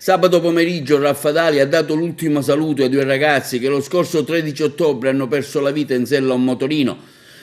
Sabato pomeriggio Raffadali ha dato l'ultimo saluto ai due ragazzi che lo scorso 13 ottobre hanno perso la vita in sella a un motorino,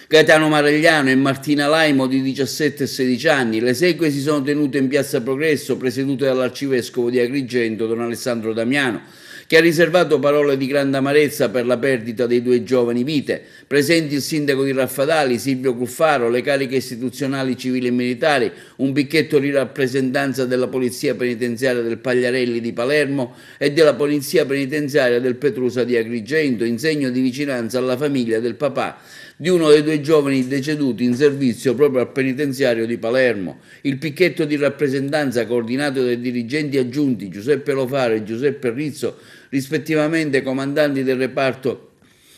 Gaetano Maragliano e Martina Laimo di 17 e 16 anni. Le esequie si sono tenute in piazza Progresso, presiedute dall'arcivescovo di Agrigento, don Alessandro Damiano, che ha riservato parole di grande amarezza per la perdita dei due giovani vite. Presenti il sindaco di Raffadali, Silvio Cuffaro, le cariche istituzionali civili e militari, un picchetto di rappresentanza della Polizia Penitenziaria del Pagliarelli di Palermo e della Polizia Penitenziaria del Petrusa di Agrigento, in segno di vicinanza alla famiglia del papà di uno dei due giovani deceduti in servizio proprio al penitenziario di Palermo. Il picchetto di rappresentanza, coordinato dai dirigenti aggiunti Giuseppe Lofaro e Giuseppe Rizzo, rispettivamente comandanti del reparto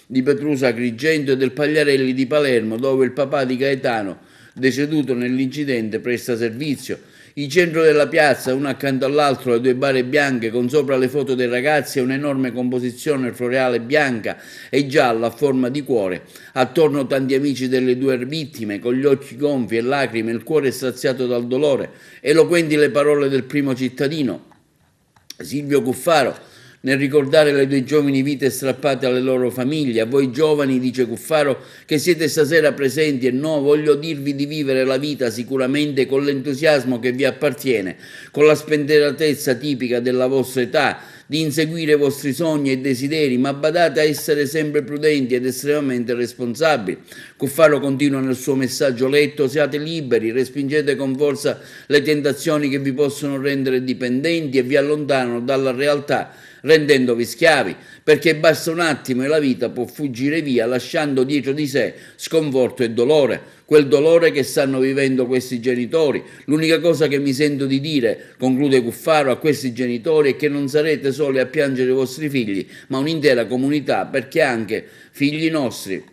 di Petrusa Agrigento e del Pagliarelli di Palermo, dove il papà di Gaetano, deceduto nell'incidente, presta servizio. Il centro della piazza, uno accanto all'altro, le due bare bianche con sopra le foto dei ragazzi e un'enorme composizione floreale bianca e gialla a forma di cuore. Attorno tanti amici delle due vittime, con gli occhi gonfi e lacrime, il cuore straziato dal dolore. Eloquenti le parole del primo cittadino, Silvio Cuffaro, nel ricordare le due giovani vite strappate alle loro famiglie. A voi giovani, dice Cuffaro, che siete stasera presenti e no, voglio dirvi di vivere la vita sicuramente con l'entusiasmo che vi appartiene, con la spensieratezza tipica della vostra età, di inseguire i vostri sogni e desideri, ma badate a essere sempre prudenti ed estremamente responsabili. Cuffaro continua nel suo messaggio letto: siate liberi, respingete con forza le tentazioni che vi possono rendere dipendenti e vi allontanano dalla realtà, rendendovi schiavi, perché basta un attimo e la vita può fuggire via lasciando dietro di sé sconforto e dolore, quel dolore che stanno vivendo questi genitori. L'unica cosa che mi sento di dire, conclude Cuffaro, a questi genitori è che non sarete soli a piangere i vostri figli, ma un'intera comunità, perché anche figli nostri.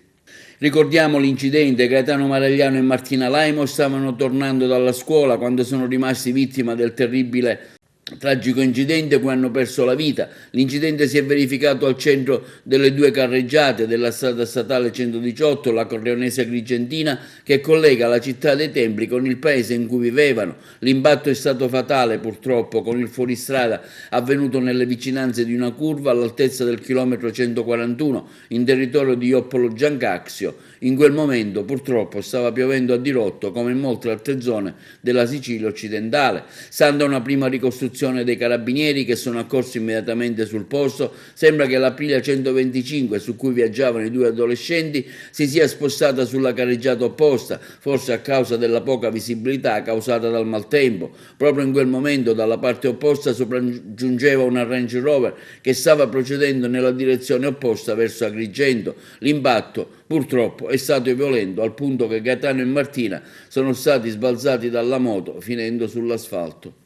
Ricordiamo l'incidente: Gaetano Maragliano e Martina Laimo stavano tornando dalla scuola quando sono rimasti vittima del terribile tragico incidente cui hanno perso la vita. L'incidente si è verificato al centro delle due carreggiate della strada statale 118, la Corleonese Agrigentina, che collega la città dei Templi con il paese in cui vivevano. L'impatto è stato fatale, purtroppo, con il fuoristrada avvenuto nelle vicinanze di una curva all'altezza del chilometro 141 in territorio di Joppolo Giancaxio. In quel momento, purtroppo, stava piovendo a dirotto, come in molte altre zone della Sicilia occidentale. Stando a una prima ricostruzione dei carabinieri, che sono accorsi immediatamente sul posto, sembra che la Aprilia 125 su cui viaggiavano i due adolescenti si sia spostata sulla carreggiata opposta, forse a causa della poca visibilità causata dal maltempo. Proprio in quel momento dalla parte opposta sopraggiungeva una Range Rover che stava procedendo nella direzione opposta verso Agrigento. L'impatto purtroppo è stato violento, al punto che Gaetano e Martina sono stati sbalzati dalla moto finendo sull'asfalto.